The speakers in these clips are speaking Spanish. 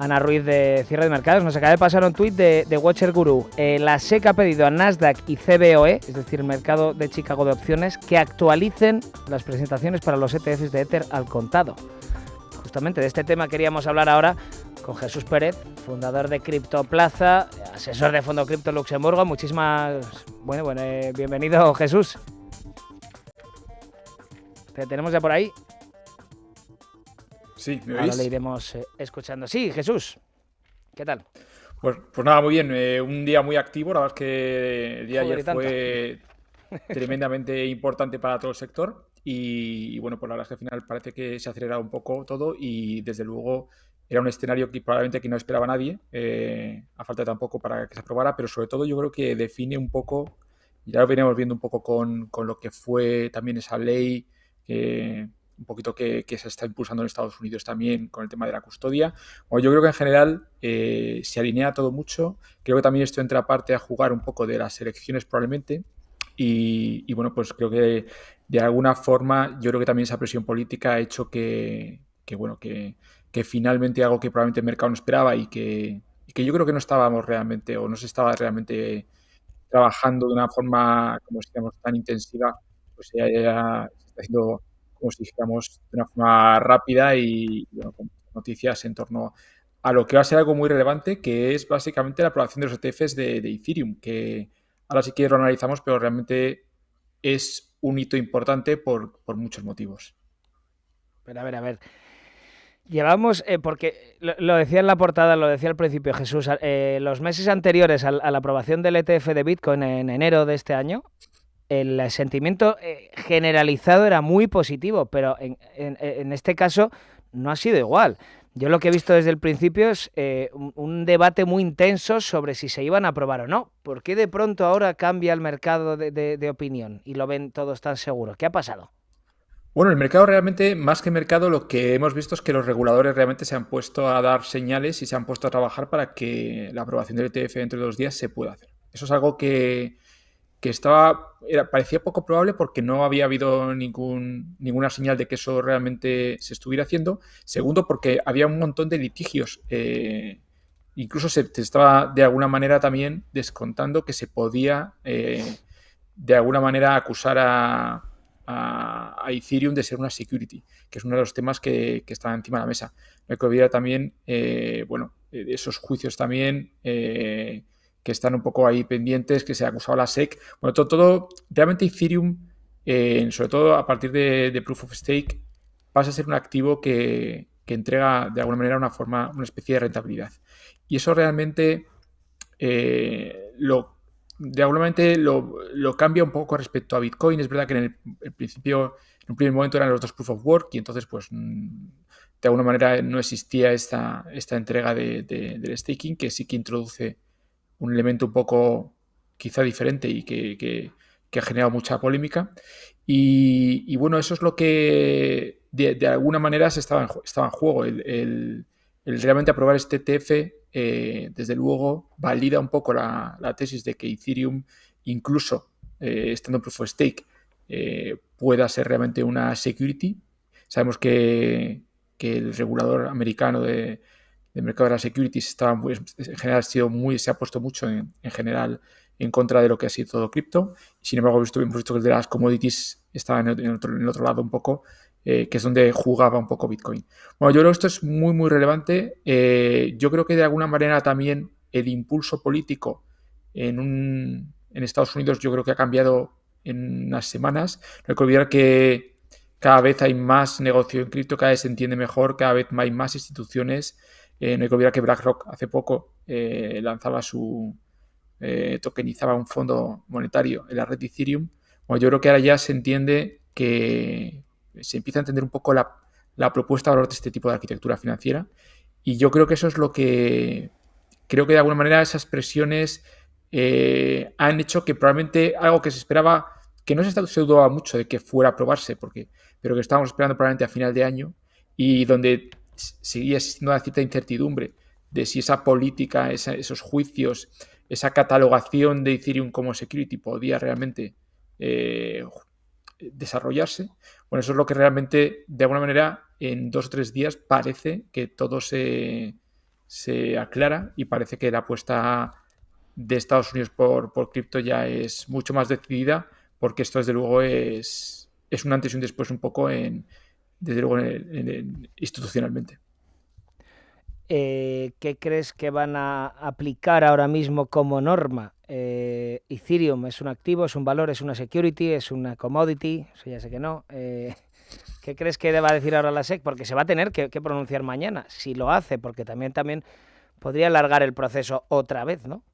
Ana Ruiz de Cierre de Mercados nos acaba de pasar un tuit de Watcher Guru. La SEC ha pedido a Nasdaq y CBOE, es decir, el mercado de Chicago de opciones, que actualicen las presentaciones para los ETFs de Ether al contado. Justamente de este tema queríamos hablar ahora con Jesús Pérez, fundador de Criptoplaza, asesor de Fondo Cripto Luxemburgo. Bienvenido, Jesús. ¿Te tenemos ya por ahí? Sí, ¿me oís? Ahora le iremos escuchando. Sí, Jesús, ¿qué tal? Pues nada, muy bien. Un día muy activo. La verdad es que el día de ayer fue tremendamente importante para todo el sector. Y bueno, pues la verdad es que al final parece que se ha acelerado un poco todo y desde luego era un escenario que probablemente que no esperaba nadie, a falta tampoco para que se aprobara, pero sobre todo yo creo que define un poco, y ya lo veníamos viendo un poco con lo que fue también esa ley, un poquito que se está impulsando en Estados Unidos también con el tema de la custodia. Bueno, yo creo que en general se alinea todo mucho. Creo que también esto entra aparte a jugar un poco de las elecciones probablemente. Y bueno, pues creo que de alguna forma yo creo que también esa presión política ha hecho que finalmente algo que probablemente el mercado no esperaba y que yo creo que no estábamos realmente o no se estaba realmente trabajando de una forma, como si digamos, tan intensiva, pues se está haciendo, como si dijéramos, de una forma rápida y bueno, con noticias en torno a lo que va a ser algo muy relevante, que es básicamente la aprobación de los ETFs de Ethereum, que ahora sí que lo analizamos, pero realmente es un hito importante por muchos motivos. Pero a ver. Llevamos, porque lo decía en la portada, lo decía al principio Jesús, los meses anteriores a la aprobación del ETF de Bitcoin en enero de este año, el sentimiento generalizado era muy positivo, pero en este caso no ha sido igual. Yo lo que he visto desde el principio es un debate muy intenso sobre si se iban a aprobar o no. ¿Por qué de pronto ahora cambia el mercado de opinión y lo ven todos tan seguros? ¿Qué ha pasado? Bueno, el mercado realmente, más que mercado, lo que hemos visto es que los reguladores realmente se han puesto a dar señales y se han puesto a trabajar para que la aprobación del ETF dentro de 2 días se pueda hacer. Eso es algo que parecía poco probable porque no había habido ninguna señal de que eso realmente se estuviera haciendo. Segundo, porque había un montón de litigios. Incluso se estaba de alguna manera también descontando que se podía de alguna manera acusar a Ethereum de ser una security, que es uno de los temas que está encima de la mesa. No hay que olvidar también, esos juicios también que están un poco ahí pendientes, que se ha acusado a la SEC. Bueno, todo realmente Ethereum, sobre todo a partir de Proof of Stake, pasa a ser un activo que entrega de alguna manera una especie de rentabilidad. Y eso realmente de alguna manera lo cambia un poco respecto a Bitcoin. Es verdad que en el principio, en un primer momento eran los dos Proof of Work y entonces pues de alguna manera no existía esta entrega del staking, que sí que introduce un elemento un poco quizá diferente y que ha generado mucha polémica. Y bueno, eso es lo que de alguna manera estaba en juego. El realmente aprobar este ETF, desde luego, valida un poco la tesis de que Ethereum, incluso estando en Proof of Stake, pueda ser realmente una security. Sabemos que el regulador americano del mercado de las securities en general se ha puesto mucho en general en contra de lo que ha sido todo cripto. Sin embargo, hemos visto que el de las commodities estaba en el otro lado un poco, que es donde jugaba un poco Bitcoin. Bueno, yo creo que esto es muy, muy relevante. Yo creo que de alguna manera también el impulso político en Estados Unidos yo creo que ha cambiado en unas semanas. No hay que olvidar que cada vez hay más negocio en cripto, cada vez se entiende mejor, cada vez hay más instituciones. No hay que olvidar que BlackRock hace poco tokenizaba un fondo monetario en la red de Ethereum. Bueno, yo creo que ahora ya se entiende que se empieza a entender un poco la propuesta de valor de este tipo de arquitectura financiera. Y yo creo que eso es lo que creo que de alguna manera esas presiones han hecho que probablemente algo que se esperaba, que no se dudaba mucho de que fuera a aprobarse, pero que estábamos esperando probablemente a final de año y donde seguía existiendo una cierta incertidumbre de si esa política, esos juicios, esa catalogación de Ethereum como security podía realmente eh, desarrollarse. Bueno, eso es lo que realmente, de alguna manera, en 2 o 3 días parece que todo se aclara y parece que la apuesta de Estados Unidos por cripto ya es mucho más decidida, porque esto desde luego es un antes y un después un poco desde luego institucionalmente. ¿Qué crees que van a aplicar ahora mismo como norma? Ethereum es un activo, es un valor, es una security, es una commodity, eso ya sé que no. ¿Qué crees que deba decir ahora la SEC? Porque se va a tener que pronunciar mañana, si lo hace, porque también podría alargar el proceso otra vez, ¿no?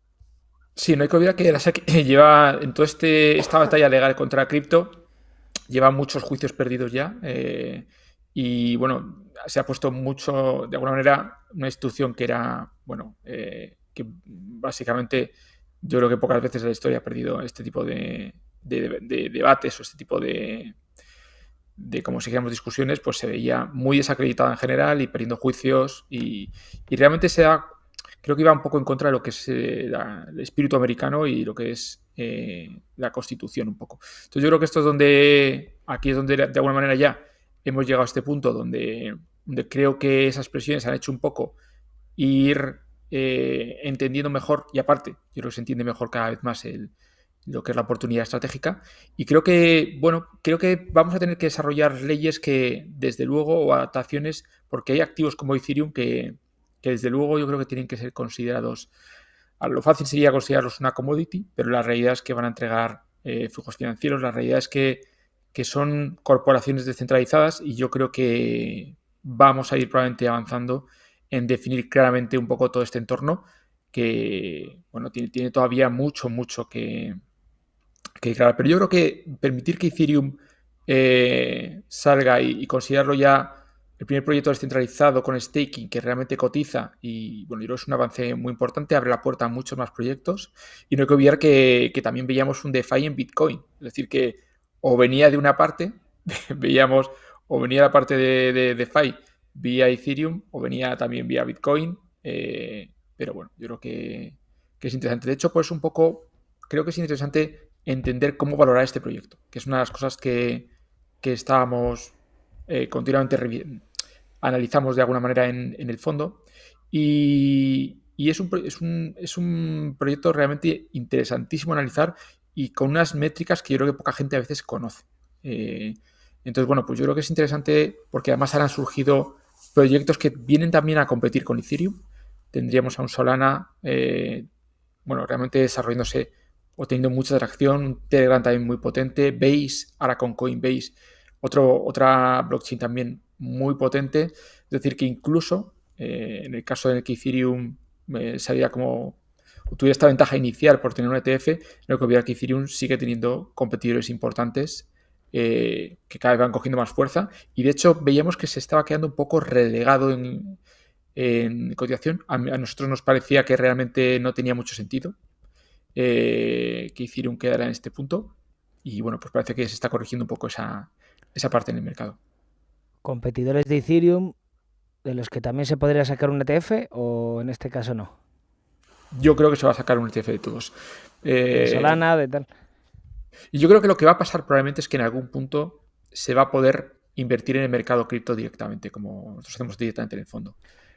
Sí, no hay que olvidar que la SEC lleva en toda esta batalla legal contra cripto, lleva muchos juicios perdidos ya. Y bueno, se ha puesto mucho, de alguna manera, una institución que era, bueno, que básicamente yo creo que pocas veces en la historia ha perdido este tipo de debates o este tipo como si dijéramos, discusiones, pues se veía muy desacreditada en general y perdiendo juicios y realmente creo que iba un poco en contra de lo que es el espíritu americano y lo que es la Constitución un poco. Entonces yo creo que aquí es donde de alguna manera ya hemos llegado a este punto donde creo que esas presiones han hecho un poco ir entendiendo mejor, y aparte, yo creo que se entiende mejor cada vez más lo que es la oportunidad estratégica. Y creo que vamos a tener que desarrollar leyes que, desde luego, o adaptaciones, porque hay activos como Ethereum que desde luego yo creo que tienen que ser considerados. A lo fácil sería considerarlos una commodity, pero la realidad es que van a entregar flujos financieros, la realidad es que son corporaciones descentralizadas y yo creo que vamos a ir probablemente avanzando en definir claramente un poco todo este entorno que, bueno, tiene todavía mucho que aclarar. Pero yo creo que permitir que Ethereum salga y considerarlo ya el primer proyecto descentralizado con staking que realmente cotiza y bueno, yo creo que es un avance muy importante, abre la puerta a muchos más proyectos y no hay que olvidar que también veíamos un DeFi en Bitcoin, es decir que o venía de una parte, veíamos, o venía la parte de DeFi vía Ethereum o venía también vía Bitcoin, pero bueno, yo creo que es interesante. De hecho, pues un poco, creo que es interesante entender cómo valorar este proyecto, que es una de las cosas que estábamos continuamente analizamos de alguna manera en el fondo. Y es un proyecto realmente interesantísimo analizar y con unas métricas que yo creo que poca gente a veces conoce. Entonces, bueno, pues yo creo que es interesante porque además han surgido proyectos que vienen también a competir con Ethereum. Tendríamos a un Solana, bueno, realmente desarrollándose o teniendo mucha atracción, un Telegram también muy potente, Base, ahora con Coinbase, otra blockchain también muy potente. Es decir, que incluso en el caso en el que Ethereum salía como tuviera esta ventaja inicial por tener un ETF, lo que hubiera que Ethereum sigue teniendo competidores importantes que cada vez van cogiendo más fuerza y de hecho veíamos que se estaba quedando un poco relegado en cotización. A nosotros nos parecía que realmente no tenía mucho sentido que Ethereum quedara en este punto y bueno, pues parece que se está corrigiendo un poco esa parte en el mercado. Competidores de Ethereum, de los que también se podría sacar un ETF o en este caso no. Yo creo que se va a sacar un ETF de todos. De Eh, Solana, de tal. y yo creo que lo que va a pasar probablemente es que en algún punto se va a poder invertir en el mercado cripto directamente, como nosotros hacemos directamente en el fondo.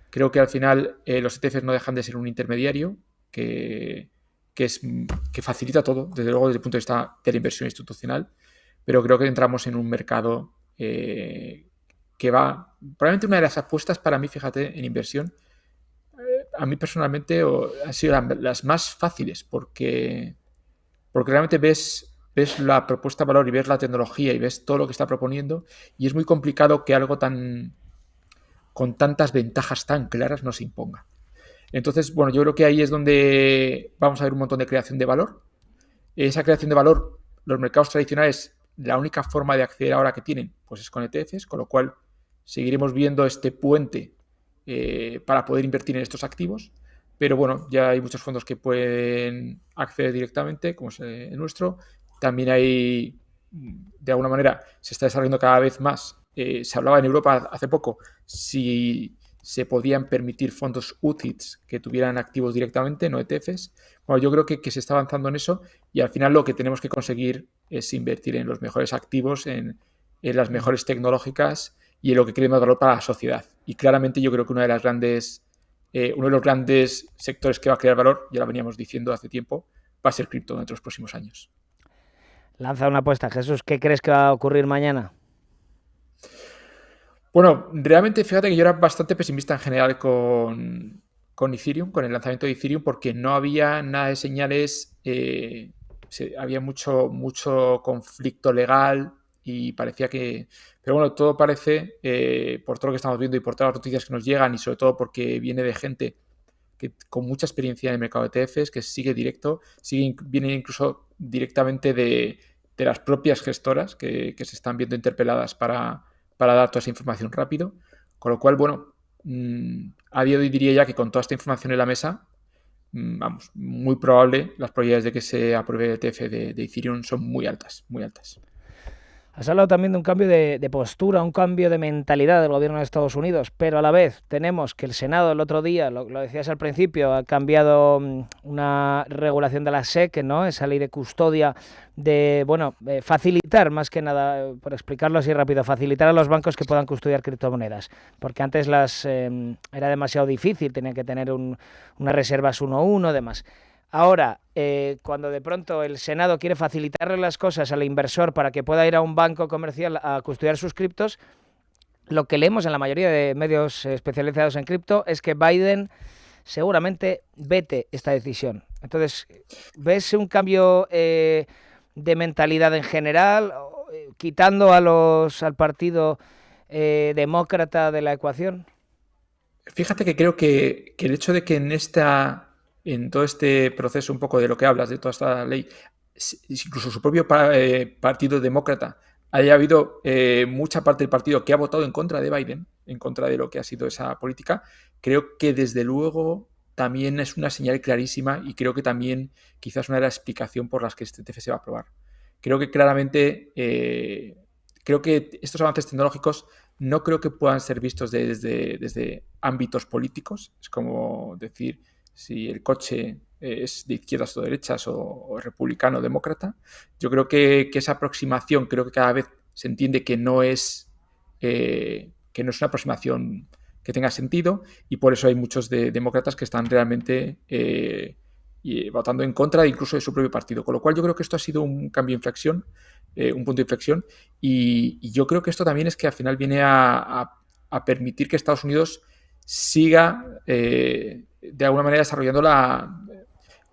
Creo que al final los ETFs no dejan de ser un intermediario que, que facilita todo, desde luego desde el punto de vista de la inversión institucional, pero creo que entramos en un mercado que va, probablemente una de las apuestas para mí, fíjate, en inversión, a mí personalmente han sido las más fáciles porque realmente ves la propuesta de valor y ves la tecnología y ves todo lo que está proponiendo y es muy complicado que algo con tantas ventajas tan claras no se imponga. Entonces, bueno, yo creo que ahí es donde vamos a ver un montón de creación de valor. Esa creación de valor, los mercados tradicionales, la única forma de acceder ahora que tienen, pues es con ETFs, con lo cual seguiremos viendo este puente para poder invertir en estos activos. Pero bueno, ya hay muchos fondos que pueden acceder directamente, como es el nuestro. También hay, de alguna manera, se está desarrollando cada vez más. Se hablaba en Europa hace poco si se podían permitir fondos UCITS que tuvieran activos directamente, no ETFs. Bueno, yo creo que se está avanzando en eso y al final lo que tenemos que conseguir es invertir en los mejores activos, en las mejores tecnológicas y en lo que cree más valor para la sociedad. Y claramente yo creo que una de las grandes uno de los grandes sectores que va a crear valor, ya lo veníamos diciendo hace tiempo, va a ser cripto durante los próximos años. Lanza una apuesta, Jesús. ¿Qué crees que va a ocurrir mañana? Bueno, realmente fíjate que yo era bastante pesimista en general con Ethereum, con el lanzamiento de Ethereum, porque no había nada de señales, había mucho conflicto legal y parecía que... Pero bueno, todo parece, por todo lo que estamos viendo y por todas las noticias que nos llegan y sobre todo porque viene de gente que con mucha experiencia en el mercado de ETFs, que sigue directo, viene incluso directamente de las propias gestoras que se están viendo interpeladas para dar toda esa información rápido. Con lo cual, bueno, a día de hoy diría ya que con toda esta información en la mesa, vamos, muy probable, las probabilidades de que se apruebe el ETF de Ethereum son muy altas, muy altas. Has hablado también de un cambio de postura, un cambio de mentalidad del gobierno de Estados Unidos, pero a la vez tenemos que el Senado el otro día, lo decías al principio, ha cambiado una regulación de la SEC, ¿no? Esa ley de custodia de, bueno, facilitar, más que nada, por explicarlo así rápido, facilitar a los bancos que puedan custodiar criptomonedas, porque antes era demasiado difícil, tenían que tener unas reservas 1-1, demás. Ahora, cuando de pronto el Senado quiere facilitarle las cosas al inversor para que pueda ir a un banco comercial a custodiar sus criptos, lo que leemos en la mayoría de medios especializados en cripto es que Biden seguramente vete esta decisión. Entonces, ¿ves un cambio de mentalidad en general, quitando al partido demócrata de la ecuación? Fíjate que creo que el hecho de que en todo este proceso un poco de lo que hablas, de toda esta ley, incluso su propio partido demócrata, haya habido mucha parte del partido que ha votado en contra de Biden, en contra de lo que ha sido esa política, creo que desde luego también es una señal clarísima y creo que también quizás una de las explicaciones por las que este TF se va a aprobar. Creo que claramente, creo que estos avances tecnológicos no creo que puedan ser vistos desde ámbitos políticos. Es como decir si el coche es de izquierdas o derechas o republicano o demócrata. Yo creo que esa aproximación, creo que cada vez se entiende que no es una aproximación que tenga sentido y por eso hay muchos demócratas que están realmente votando en contra incluso de su propio partido. Con lo cual yo creo que esto ha sido un cambio de inflexión, un punto de inflexión y yo creo que esto también es que al final viene a permitir que Estados Unidos siga de alguna manera desarrollando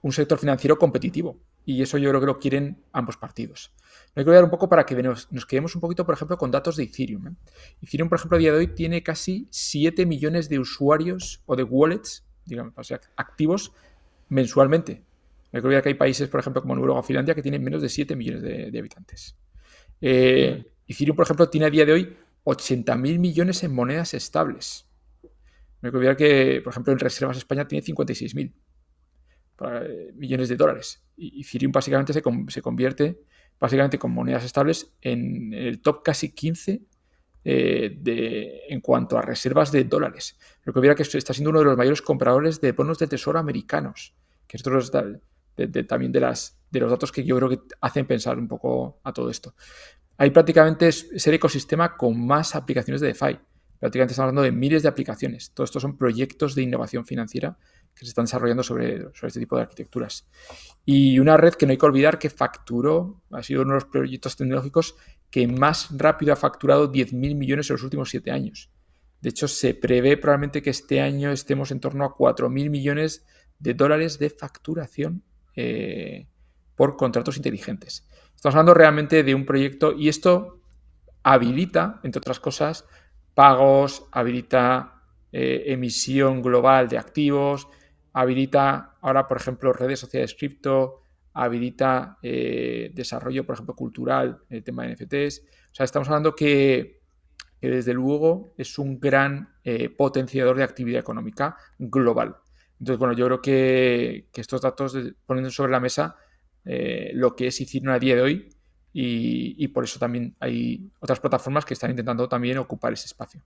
un sector financiero competitivo. Y eso yo creo que lo quieren ambos partidos. Me quiero dar un poco para que nos quedemos un poquito, por ejemplo, con datos de Ethereum. Ethereum, por ejemplo, a día de hoy tiene casi 7 millones de usuarios o de wallets, digamos, o sea, activos mensualmente. Me quiero que hay países, por ejemplo, como Noruega o Finlandia, que tienen menos de 7 millones de habitantes. Ethereum, por ejemplo, tiene a día de hoy 80.000 millones en monedas estables. Me quiero que, por ejemplo, en Reservas España tiene 56.000 millones de dólares. Y Ethereum básicamente se convierte básicamente con monedas estables en el top casi 15 en cuanto a reservas de dólares. Lo que hubiera que está siendo uno de los mayores compradores de bonos del tesoro americanos, que esto es también de los datos que yo creo que hacen pensar un poco a todo esto. Hay prácticamente es el ecosistema con más aplicaciones de DeFi. Prácticamente estamos hablando de miles de aplicaciones. Todo esto son proyectos de innovación financiera que se están desarrollando sobre este tipo de arquitecturas. Y una red que no hay que olvidar que ha sido uno de los proyectos tecnológicos que más rápido ha facturado 10.000 millones en los últimos 7 años. De hecho, se prevé probablemente que este año estemos en torno a 4.000 millones de dólares de facturación por contratos inteligentes. Estamos hablando realmente de un proyecto y esto habilita, entre otras cosas, pagos, habilita emisión global de activos, habilita ahora, por ejemplo, redes sociales cripto, habilita desarrollo, por ejemplo, cultural, el tema de NFTs. O sea, estamos hablando que desde luego es un gran potenciador de actividad económica global. Entonces, bueno, yo creo que estos datos ponen sobre la mesa lo que es Ethereum a día de hoy y por eso también hay otras plataformas que están intentando también ocupar ese espacio.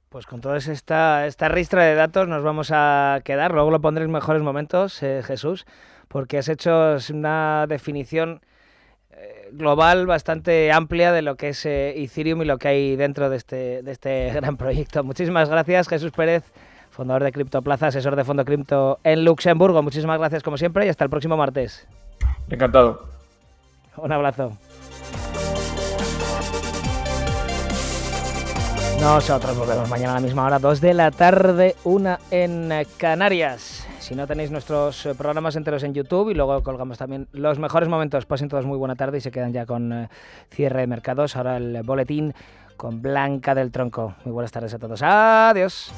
Pues con toda esta ristra de datos nos vamos a quedar. Luego lo pondré en mejores momentos, Jesús, porque has hecho una definición global bastante amplia de lo que es Ethereum y lo que hay dentro de este gran proyecto. Muchísimas gracias, Jesús Pérez, fundador de Criptoplaza, asesor de Fondo Cripto en Luxemburgo. Muchísimas gracias como siempre y hasta el próximo martes. Encantado. Un abrazo. Nosotros volvemos mañana a la misma hora, 2 de la tarde, 1 en Canarias. Si no tenéis nuestros programas enteros en YouTube y luego colgamos también los mejores momentos, pasen todos muy buena tarde y se quedan ya con cierre de mercados. Ahora el boletín con Blanca del Tronco. Muy buenas tardes a todos. Adiós.